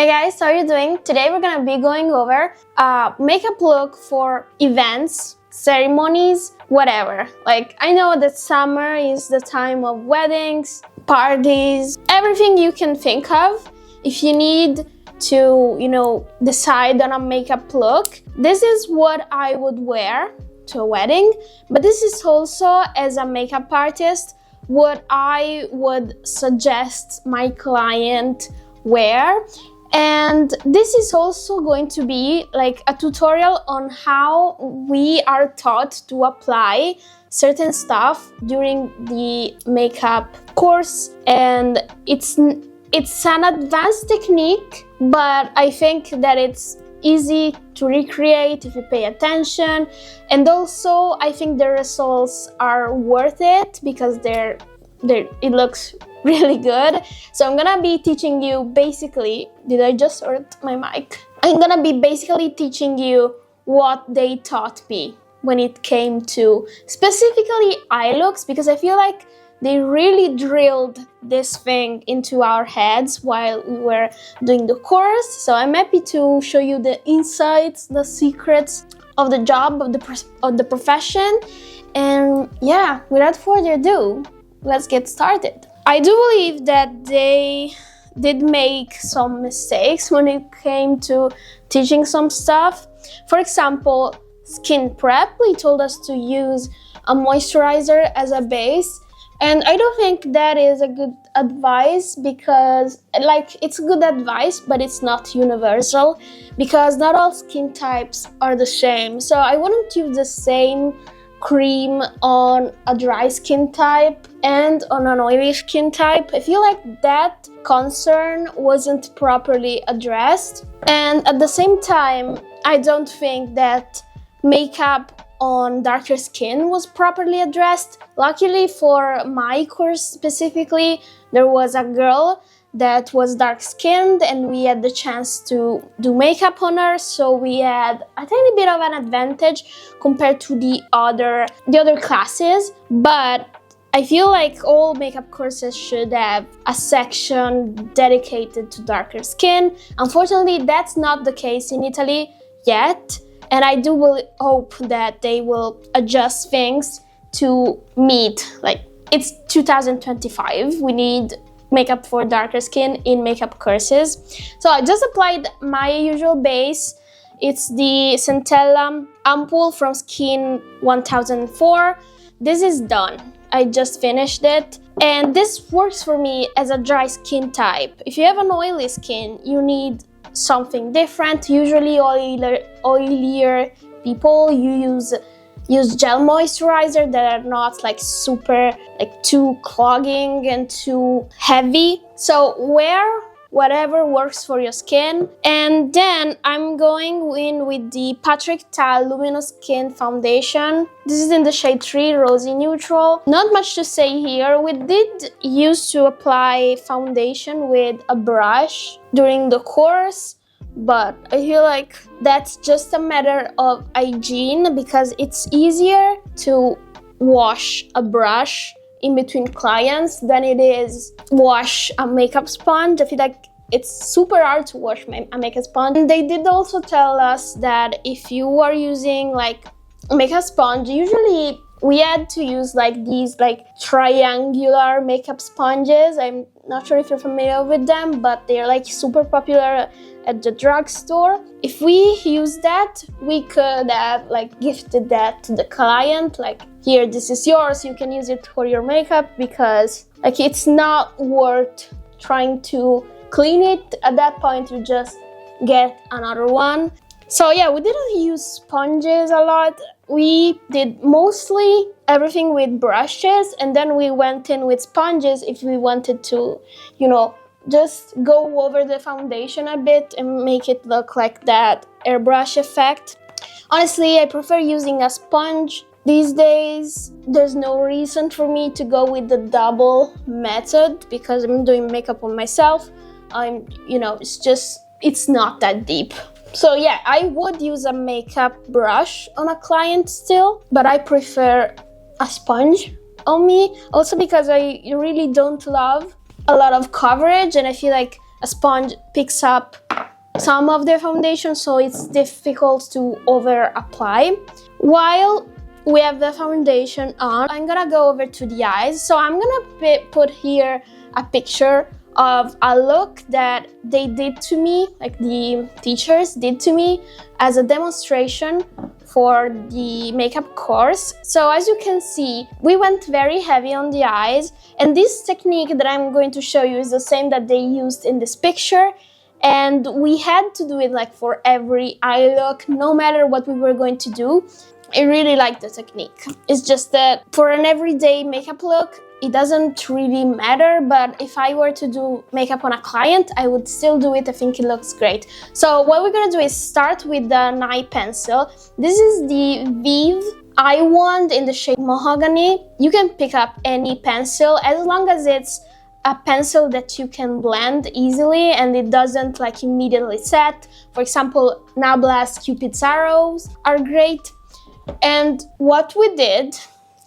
Hey guys, how are you doing? Today we're gonna be going over a makeup look for events, ceremonies, whatever. Like, I know that summer is the time of weddings, parties, everything you can think of. If you need to, decide on a makeup look, this is what I would wear to a wedding. But this is also, as a makeup artist, what I would suggest my client wear. And this is also going to be like a tutorial on how we are taught to apply certain stuff during the makeup course. And it's an advanced technique, but I think that it's easy to recreate if you pay attention. And also I think the results are worth it because it looks really good. So I'm gonna be teaching you basically, did I just hurt my mic? I'm gonna be basically teaching you what they taught me when it came to specifically eye looks, because I feel like they really drilled this thing into our heads while we were doing the course. So I'm happy to show you the insights, the secrets of the job, of the profession. And yeah, without further ado, let's get started. I do believe that they did make some mistakes when it came to teaching some stuff. For example, skin prep, they told us to use a moisturizer as a base. And I don't think that is a good advice because, it's good advice, but it's not universal because not all skin types are the same. So I wouldn't use the same cream on a dry skin type and on an oily skin type. I feel like that concern wasn't properly addressed. And at the same time, I don't think that makeup on darker skin was properly addressed. Luckily for my course specifically, there was a girl that was dark-skinned and we had the chance to do makeup on her, so we had a tiny bit of an advantage compared to the other classes. But I feel like all makeup courses should have a section dedicated to darker skin. Unfortunately, that's not the case in Italy yet, and I do hope that they will adjust things to meet, it's 2025, we need makeup for darker skin in makeup courses. So I just applied my usual base. It's the Centella Ampoule from Skin 1004. This is done. I just finished it. And this works for me as a dry skin type. If you have an oily skin, you need something different. Usually oilier people, you use gel moisturizer that are not super too clogging and too heavy. So wear whatever works for your skin. And then I'm going in with the Patrick Ta Luminous Skin Foundation. This is in the shade 3, Rosy Neutral. Not much to say here. We did used to apply foundation with a brush during the course, but I feel like that's just a matter of hygiene because it's easier to wash a brush in between clients than it is wash a makeup sponge. I feel like it's super hard to wash a makeup sponge. And they did also tell us that if you are using a makeup sponge, usually we had to use these triangular makeup sponges. I'm not sure if you're familiar with them, but they're super popular at the drugstore. If we use that, we could have gifted that to the client, here, this is yours, you can use it for your makeup, because it's not worth trying to clean it. At that point, you just get another one. So yeah, we didn't use sponges a lot. We did mostly everything with brushes, and then we went in with sponges if we wanted to, just go over the foundation a bit and make it look like that airbrush effect. Honestly, I prefer using a sponge. These days, there's no reason for me to go with the double method because I'm doing makeup on myself. It's not that deep. So yeah, I would use a makeup brush on a client still, but I prefer a sponge on me. Also because I really don't love a lot of coverage, and I feel like a sponge picks up some of the foundation, so it's difficult to over apply. While we have the foundation on, I'm gonna go over to the eyes. So I'm gonna put here a picture of a look that they did to me, like the teachers did to me as a demonstration for the makeup course. So as you can see, we went very heavy on the eyes, and this technique that I'm going to show you is the same that they used in this picture, and we had to do it like for every eye look, no matter what we were going to do. I really like the technique. It's just that for an everyday makeup look, it doesn't really matter, but if I were to do makeup on a client, I would still do it. I think it looks great. So what we're gonna do is start with the eye pencil. This is the Vive eye wand in the shade Mahogany. You can pick up any pencil as long as it's a pencil that you can blend easily and it doesn't like immediately set. For example, Nabla's Cupid's arrows are great. And what we did,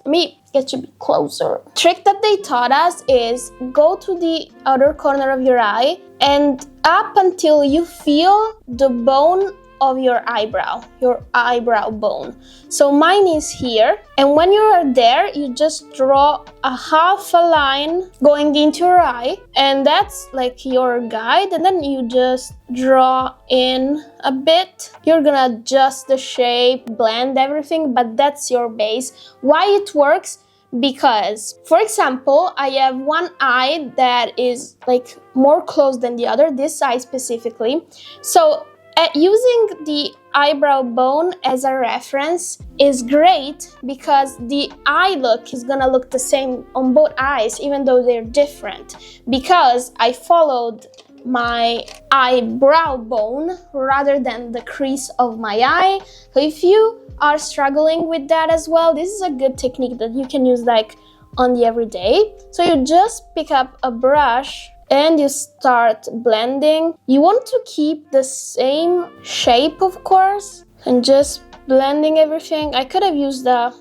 let me get you a bit closer. Trick that they taught us is go to the outer corner of your eye and up until you feel the bone of your eyebrow bone. So mine is here, and when you are there, you just draw a half a line going into your eye, and that's like your guide, and then you just draw in a bit. You're gonna adjust the shape, blend everything, but that's your base. Why it works? Because, for example, I have one eye that is like more closed than the other, this eye specifically. So using the eyebrow bone as a reference is great because the eye look is gonna look the same on both eyes, even though they're different, because I followed my eyebrow bone rather than the crease of my eye. So if you are struggling with that as well, this is a good technique that you can use like on the everyday. So you just pick up a brush and you start blending. You want to keep the same shape, of course, and just blending everything. I could have used a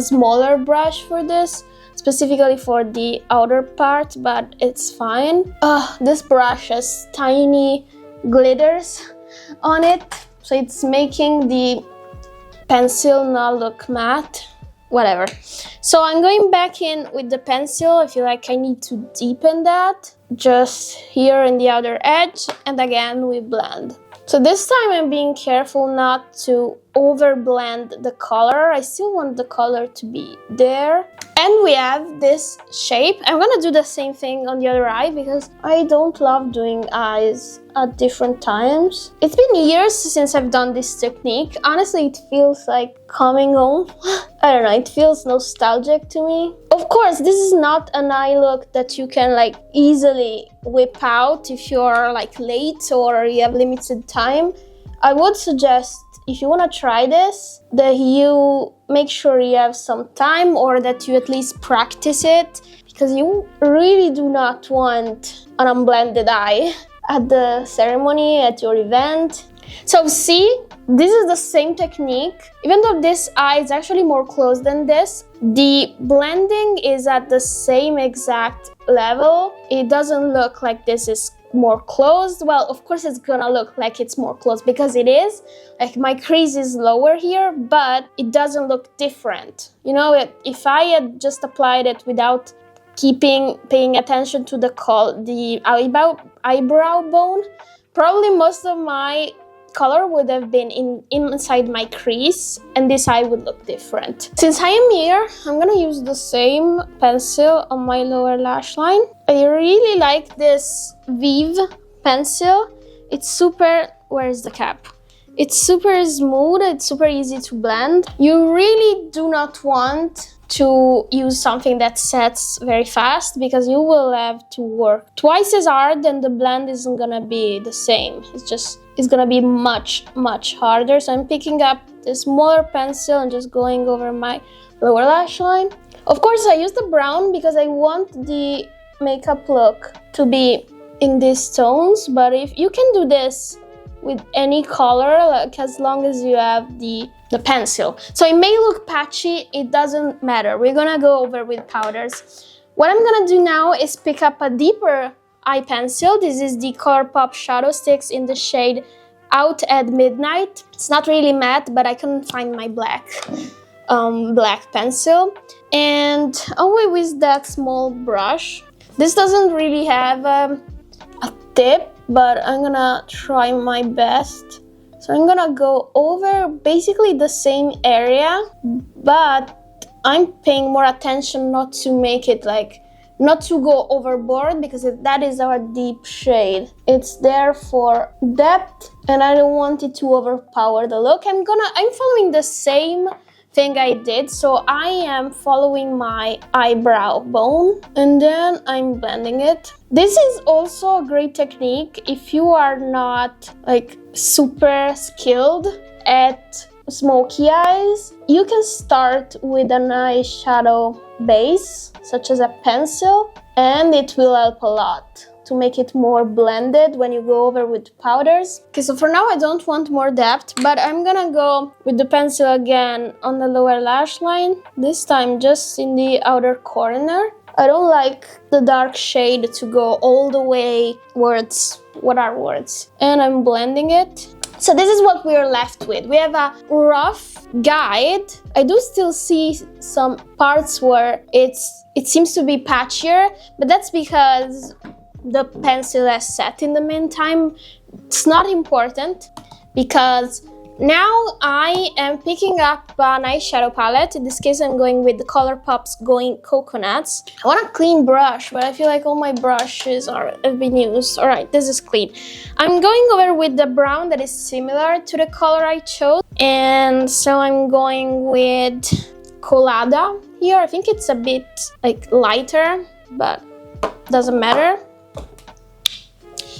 smaller brush for this, specifically for the outer part, but it's fine. This brush has tiny glitters on it, so it's making the pencil not look matte. Whatever. So I'm going back in with the pencil. I feel like I need to deepen that. Just here in the outer edge, and again we blend. So this time I'm being careful not to over blend the color. I still want the color to be there. And we have this shape. I'm gonna do the same thing on the other eye because I don't love doing eyes at different times. It's been years since I've done this technique. Honestly, it feels like coming home. I don't know, it feels nostalgic to me. Of course, this is not an eye look that you can like easily whip out if you're like late or you have limited time. I would suggest, if you want to try this, that you make sure you have some time or that you at least practice it, because you really do not want an unblended eye at the ceremony, at your event. So see, this is the same technique. Even though this eye is actually more closed than this, the blending is at the same exact level. It doesn't look like this is more closed. Well, of course it's gonna look like it's more closed because it is. Like my crease is lower here, but it doesn't look different. You know, if I had just applied it without paying attention to the eyebrow bone, probably most of my color would have been inside my crease, and this eye would look different. Since I am here, I'm gonna use the same pencil on my lower lash line. I really like this Vive pencil. It's super, where's the cap? It's super smooth, it's super easy to blend. You really do not want to use something that sets very fast because you will have to work twice as hard and the blend isn't gonna be the same. It's gonna be much, much harder. So I'm picking up the smaller pencil and just going over my lower lash line. Of course, I use the brown because I want the makeup look to be in these tones, but if you can do this with any color, like as long as you have the pencil. So it may look patchy, it doesn't matter. We're gonna go over with powders. What I'm gonna do now is pick up a deeper eye pencil. This is the ColourPop Shadow Sticks in the shade Out at Midnight. It's not really matte, but I couldn't find my black pencil. And away with that small brush. This doesn't really have a tip, but I'm gonna try my best. So I'm gonna go over basically the same area, but I'm paying more attention not to make it not to go overboard, because that is our deep shade. It's there for depth, and I don't want it to overpower the look. I'm following the same thing I did, so I am following my eyebrow bone, and then I'm blending it. This is also a great technique if you are not super skilled at smoky eyes. You can start with an eyeshadow base, such as a pencil, and it will help a lot to make it more blended when you go over with powders. Okay, so for now I don't want more depth, but I'm gonna go with the pencil again on the lower lash line, this time just in the outer corner. I don't like the dark shade to go all the way words. What are words? And I'm blending it. So this is what we're left with. We have a rough guide. I do still see some parts where it seems to be patchier, but that's because the pencil has set in the meantime. It's not important, because now I am picking up an eyeshadow palette. In this case, I'm going with the ColourPop's Going Coconuts. I want a clean brush, but I feel like all my brushes have been used. All right, this is clean. I'm going over with the brown that is similar to the color I chose. And so I'm going with Colada here. I think it's a bit lighter, but doesn't matter.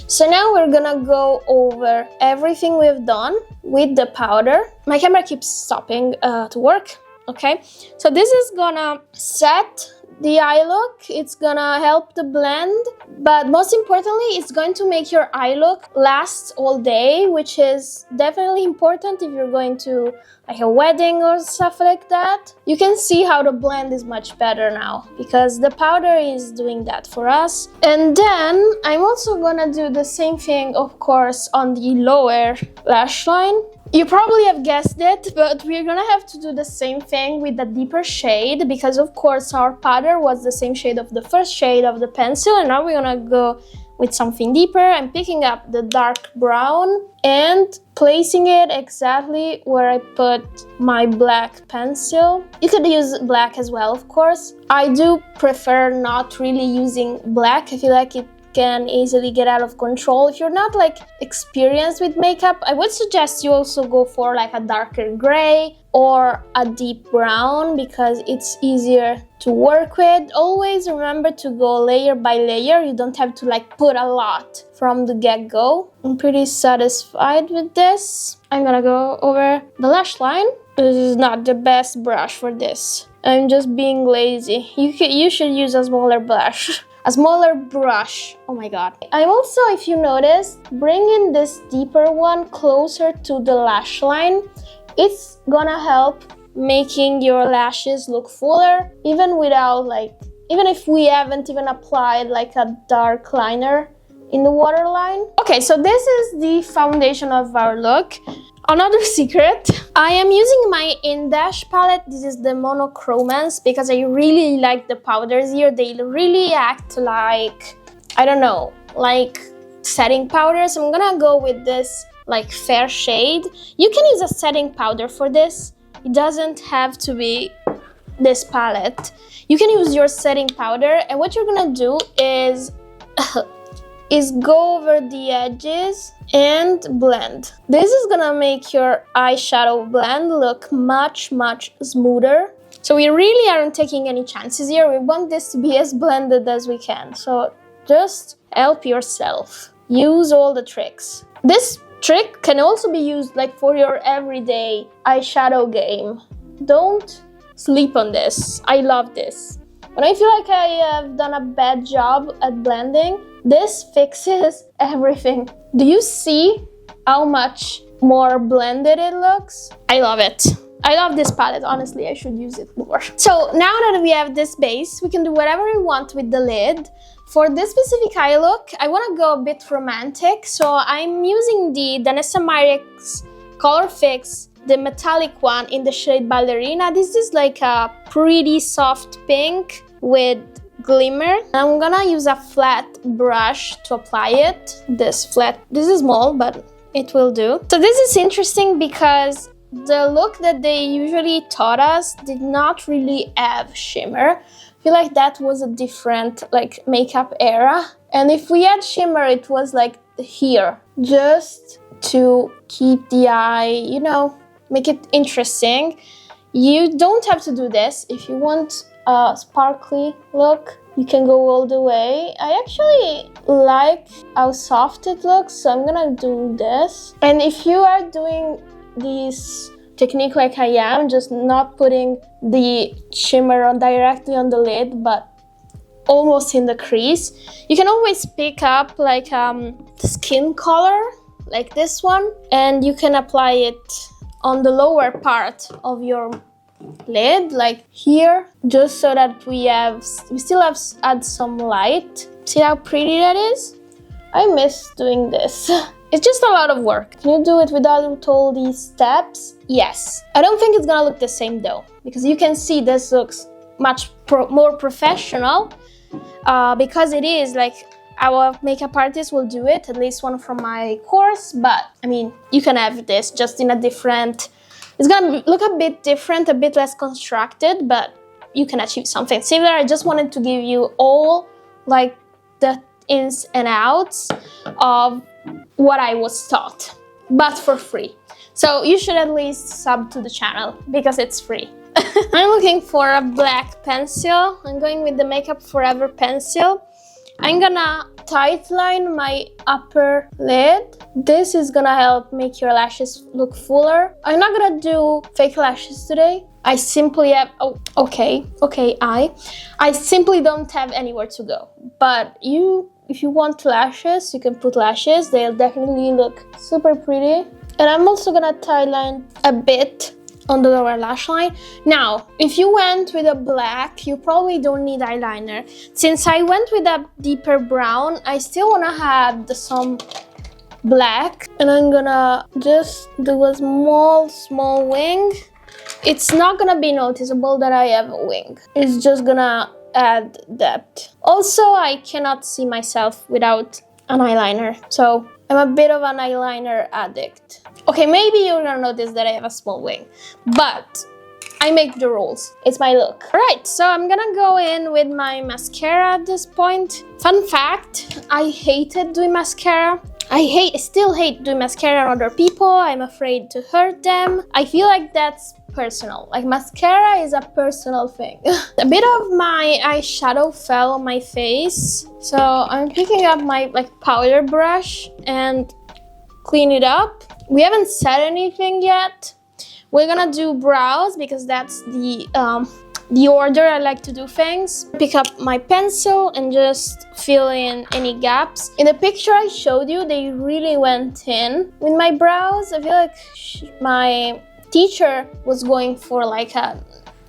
So now we're gonna go over everything we've done with the powder. My camera keeps stopping to work, okay? So this is gonna set the eye look, it's gonna help the blend, but most importantly, it's going to make your eye look last all day, which is definitely important if you're going to a wedding or stuff like that. You can see how the blend is much better now, because the powder is doing that for us. And then I'm also gonna do the same thing, of course, on the lower lash line. You probably have guessed it, but we're gonna have to do the same thing with a deeper shade, because of course our powder was the same shade of the first shade of the pencil, and now we're gonna go with something deeper. I'm picking up the dark brown and placing it exactly where I put my black pencil. You could use black as well, of course. I do prefer not really using black. I feel like it can easily get out of control. If you're not experienced with makeup, I would suggest you also go for a darker gray or a deep brown, because it's easier to work with. Always remember to go layer by layer. You don't have to put a lot from the get-go. I'm pretty satisfied with this. I'm gonna go over the lash line. This is not the best brush for this. I'm just being lazy. You should use a smaller brush. A smaller brush. Oh my god. I'm also, if you notice, bringing this deeper one closer to the lash line. It's gonna help making your lashes look fuller, even without even if we haven't even applied a dark liner in the waterline. Okay, so this is the foundation of our look. Another secret, I am using my In-Dash palette. This is the Monochromance, because I really like the powders here. They really act like, I don't know, setting powders. I'm gonna go with this fair shade. You can use a setting powder for this. It doesn't have to be this palette. You can use your setting powder, and what you're gonna do is go over the edges and blend. This is gonna make your eyeshadow blend look much, much smoother. So we really aren't taking any chances here. We want this to be as blended as we can. So just help yourself. Use all the tricks. This trick can also be used for your everyday eyeshadow game. Don't sleep on this. I love this. When I feel like I have done a bad job at blending, this fixes everything. Do you see how much more blended it looks? I love it. I love this palette. Honestly, I should use it more. So now that we have this base, we can do whatever we want with the lid. For this specific eye look, I want to go a bit romantic, so I'm using the Danessa Myricks Color Fix, the metallic one in the shade Ballerina. This is like a pretty soft pink with glimmer. I'm gonna use a flat brush to apply it. This is small, but it will do. So this is interesting because the look that they usually taught us did not really have shimmer. I feel like that was a different like makeup era. And if we had shimmer, it was like here, just to keep the eye, you know, make it interesting. You don't have to do this. If you want a sparkly look, you can go all the way. I actually like how soft it looks, so I'm gonna do this. And if you are doing this technique like I am, just not putting the shimmer on directly on the lid, but almost in the crease, you can always pick up like skin color, like this one, and you can apply it on the lower part of your lid, like here, just so that we still have add some light. See how pretty that is? I miss doing this. It's just a lot of work. Can you do it without all these steps? Yes. I don't think it's gonna look the same though, because you can see this looks much more professional, because it is like our makeup artist will do it, at least one from my course. But I mean, you can have this just in a different, it's gonna look a bit different, a bit less constructed, but you can achieve something similar. I just wanted to give you all like the ins and outs of what I was taught, but for free. So you should at least sub to the channel because it's free. I'm looking for a black pencil. I'm going with the Makeup Forever pencil. I'm gonna tight line my upper lid. This is gonna help make your lashes look fuller. I'm not gonna do fake lashes today. I simply have, I simply don't have anywhere to go. But if you want lashes, you can put lashes. They'll definitely look super pretty. And I'm also gonna tight line a bit on the lower lash line. Now, if you went with a black, you probably don't need eyeliner. Since I went with a deeper brown, I still wanna add some black. And I'm gonna just do a small wing. It's not gonna be noticeable that I have a wing. It's just gonna add depth. Also, I cannot see myself without an eyeliner, so I'm a bit of an eyeliner addict. Okay, maybe you're gonna notice that I have a small wing, but I make the rules. It's my look. Alright, so I'm gonna go in with my mascara at this point. Fun fact, I hated doing mascara. I still hate doing mascara on other people. I'm afraid to hurt them. I feel like that's personal. Like mascara is a personal thing. A bit of my eyeshadow fell on my face, so I'm picking up my powder brush and clean it up. We haven't said anything yet. We're gonna do brows because that's the order I like to do things. Pick up my pencil and just fill in any gaps. In the picture I showed you, they really went in with my brows. I feel like my teacher was going for like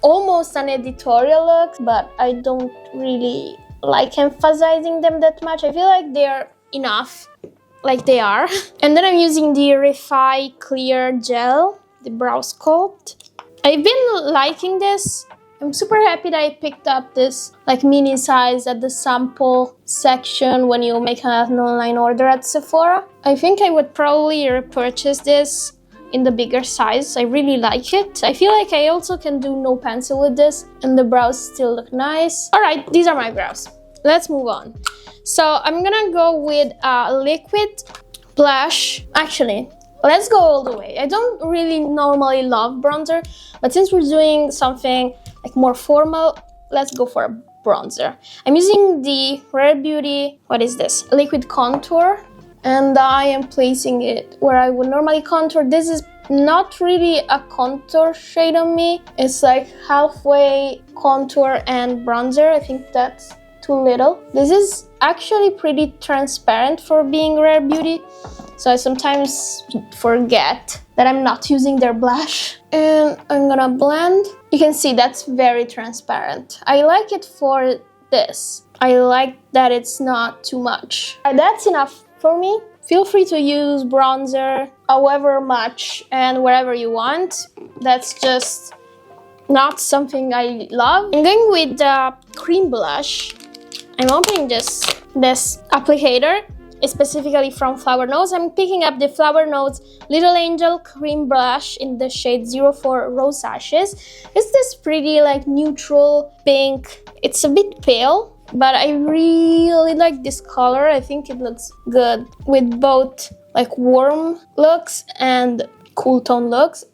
almost an editorial look, but I don't really like emphasizing them that much. I feel like they're enough, like they are. And then I'm using the Refi Clear Gel, the brow sculpt. I've been liking this. I'm super happy that I picked up this mini size at the sample section when you make an online order at Sephora. I think I would probably repurchase this in the bigger size. I really like it. I feel like I also can do no pencil with this and the brows still look nice. Alright, these are my brows. Let's move on. So I'm gonna go with a liquid blush. Actually, let's go all the way. I don't really normally love bronzer, but since we're doing something more formal, let's go for a bronzer. I'm using the Rare Beauty, what is this? Liquid contour. And I am placing it where I would normally contour. This is not really a contour shade on me. It's like halfway contour and bronzer. I think that's too little. This is actually pretty transparent for being Rare Beauty, so I sometimes forget that I'm not using their blush. And I'm gonna blend. You can see that's very transparent. I like it for this. I like that it's not too much. That's enough for me. Feel free to use bronzer however much and wherever you want. That's just not something I love. I'm going with the cream blush. I'm opening this applicator, specifically from Flower Notes. I'm picking up the Flower Notes Little Angel Cream Blush in the shade 04 Rose Ashes. It's this pretty like neutral pink. It's a bit pale, but I really like this color. I think it looks good with both like warm looks and cool tone looks.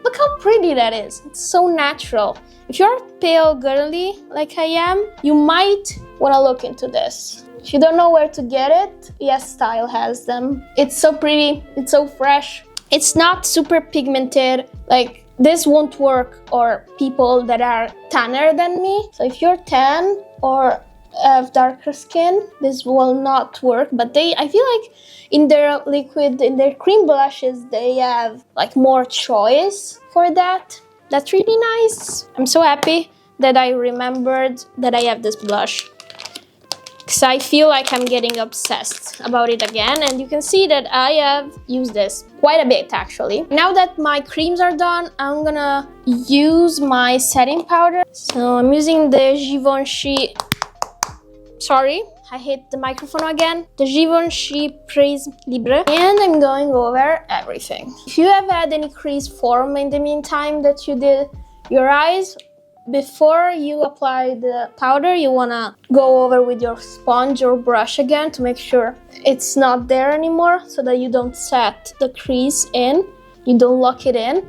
Look how pretty that is. It's so natural. If you're pale girly like I am, you might want to look into this. If you don't know where to get it, Yes Style has them. It's so pretty, it's so fresh. It's not super pigmented, like this won't work for people that are tanner than me. So if you're tan or have darker skin, this will not work. But I feel like in their liquid, in their cream blushes, they have like more choice for that. That's really nice. I'm so happy that I remembered that I have this blush, because I feel like I'm getting obsessed about it again. And you can see that I have used this quite a bit actually. Now that my creams are done, I'm gonna use my setting powder. So I'm using the Givenchy, sorry, I hit the microphone again, the Givenchy Prise Libre, and I'm going over everything. If you have had any crease form in the meantime that you did your eyes, before you apply the powder, you wanna go over with your sponge or brush again to make sure it's not there anymore, so that you don't set the crease in, you don't lock it in.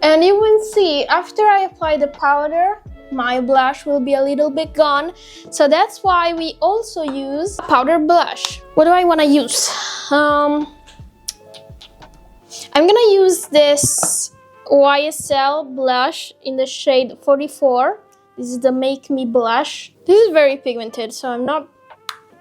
And you will see, after I apply the powder, my blush will be a little bit gone. So that's why we also use a powder blush. What do I wanna use? I'm gonna use this YSL blush in the shade 44. This is the Make Me blush. This is very pigmented, so I'm not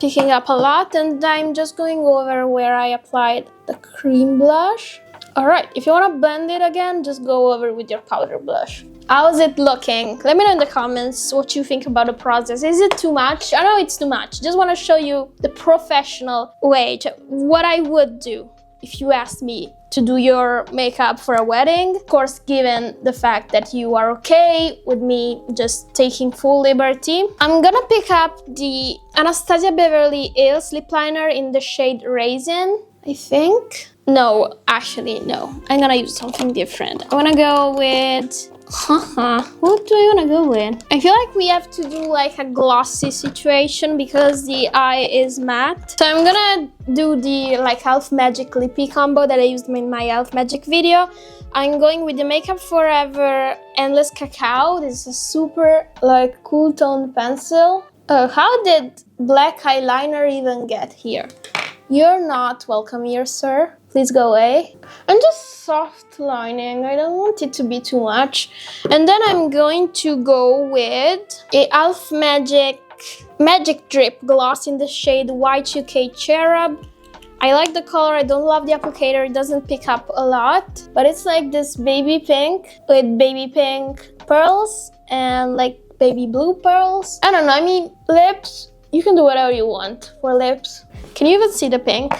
picking up a lot, and I'm just going over where I applied the cream blush. Alright, if you want to blend it again, just go over with your powder blush. How's it looking? Let me know in the comments what you think about the process. Is it too much? I know it's too much. Just want to show you the professional way, what I would do if you asked me to do your makeup for a wedding. Of course, given the fact that you are okay with me just taking full liberty. I'm gonna pick up the Anastasia Beverly Hills lip liner in the shade Raisin, I think. No, actually, no. I'm gonna use something different. I wanna go with... what do I wanna go with? I feel like we have to do like a glossy situation because the eye is matte. So I'm gonna do the like Elf Magic lippy combo that I used in my Elf Magic video. I'm going with the Makeup Forever Endless Cacao. This is a super like cool toned pencil. How did black eyeliner even get here? You're not welcome here, sir. Please go away. I'm just soft lining. I don't want it to be too much. And then I'm going to go with a Elf Magic Drip gloss in the shade Y2K Cherub. I like the color. I don't love the applicator. It doesn't pick up a lot. But it's like this baby pink with baby pink pearls and like baby blue pearls. I don't know. I mean, lips, you can do whatever you want for lips. Can you even see the pink?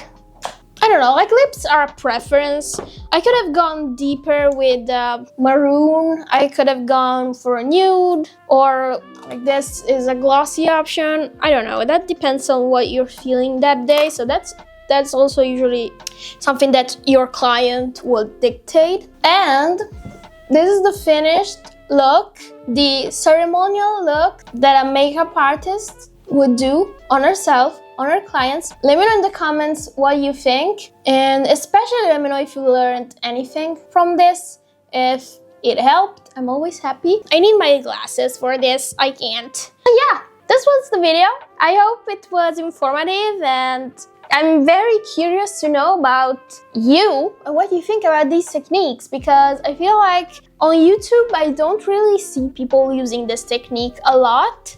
I don't know, like lips are a preference. I could have gone deeper with maroon. I could have gone for a nude, or like this is a glossy option. I don't know, that depends on what you're feeling that day. So that's also usually something that your client will dictate. And this is the finished look, the ceremonial look that a makeup artist would do on herself, on her clients. Let me know in the comments what you think, and especially let me know if you learned anything from this. If it helped, I'm always happy. I need my glasses for this, I can't. Yeah, this was the video. I hope it was informative, and I'm very curious to know about you and what you think about these techniques, because I feel like on YouTube I don't really see people using this technique a lot.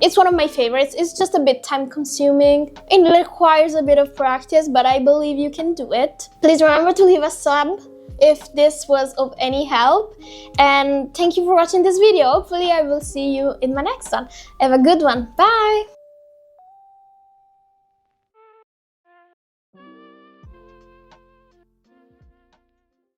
It's one of my favorites. It's just a bit time consuming. It requires a bit of practice, but I believe you can do it. Please remember to leave a sub if this was of any help. And thank you for watching this video. Hopefully I will see you in my next one. Have a good one. Bye!